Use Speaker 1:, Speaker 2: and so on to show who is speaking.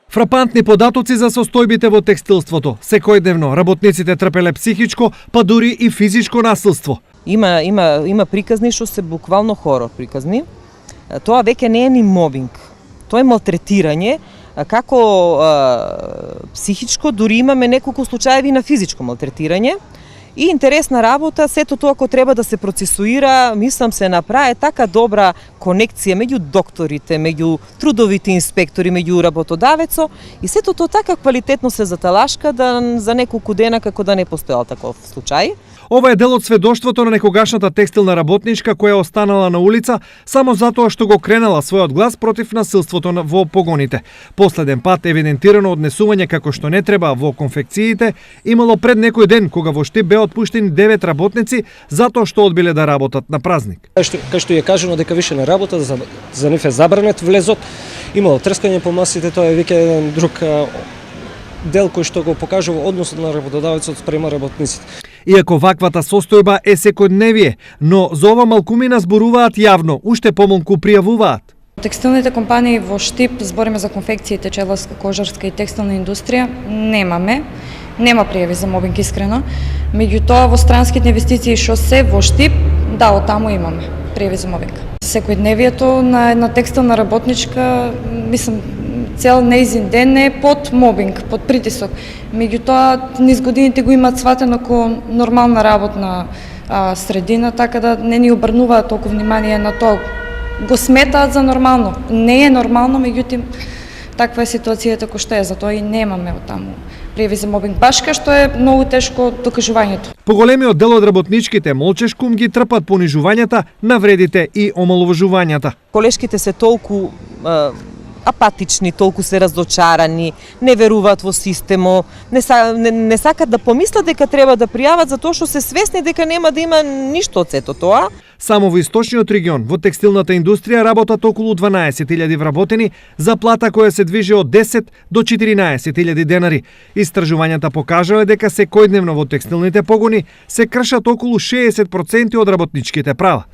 Speaker 1: Фрапантни податоци за состојбите во текстилството. Секојдневно работниците трпеле психичко, па дури и физичко насилство.
Speaker 2: Има приказни што се буквално хорор приказни. Тоа веќе не е ни мобинг. Тоа е малтретирање, како психичко, дури имаме неколку случаеви на физичко малтретирање. И интересна работа, сето тоа ако треба да се процесуира, мислам се направи така добра конекција меѓу докторите, меѓу трудовите инспектори, меѓу работодавецо и сето тоа така квалитетно се заталашка да за неколку дена како да не постоел таков случај.
Speaker 1: Ова е дел од сведоштвото на некогашната текстилна работничка која останала на улица само затоа што го кренала својот глас против насилството во погоните. Последен пат евидентирано однесување како што не треба во конфекциите имало пред некој ден кога во Штип беа отпуштени 9 работници затоа што одбиле да работат на празник.
Speaker 3: Кај што е кажано дека више не работат, за нив е забранет влезот, имало трскање по масите, тоа е веќе еден друг дел кој што го покажува односот на работодавецот спрема работниците.
Speaker 1: Иако ваквата состојба е секојдневие, но за ова малкумина зборуваат јавно, уште помалку пријавуваат.
Speaker 4: Текстилните компании во Штип, збориме за конфекциите, челарска, кожарска и текстилна индустрија, нема пријави за мобинг искрено. Меѓутоа во странските инвестиции што се во Штип, да, оттаму имаме пријави за мобинг. Секојдневието на една текстилна работничка, мислам, цел нејзин ден е под мобинг, под притисок. Меѓутоа, низ годините го имаат сватено како нормална работна средина, така да не ни обрнуваат толку внимание на тоа. Го сметаат за нормално. Не е нормално, меѓутоа, таква е ситуацијата кој што е, затоа и немаме оттаму пријави за мобинг. Баш кај што е многу тешко докажувањето.
Speaker 1: Поголемиот дел од работничките молчешкум ги трпат понижувањата, навредите и омаловажувањата.
Speaker 2: Колешките се толку апатични, толку се разочарани, не веруваат во системот, не сакат да помислат дека треба да пријават затоа што се свесни дека нема да има ништо од сето тоа.
Speaker 1: Само во источниот регион, во текстилната индустрија работат околу 12.000 вработени за плата која се движи од 10 до 14.000 денари. Истражувањата покажале дека секојдневно во текстилните погони се кршат околу 60% од работничките права.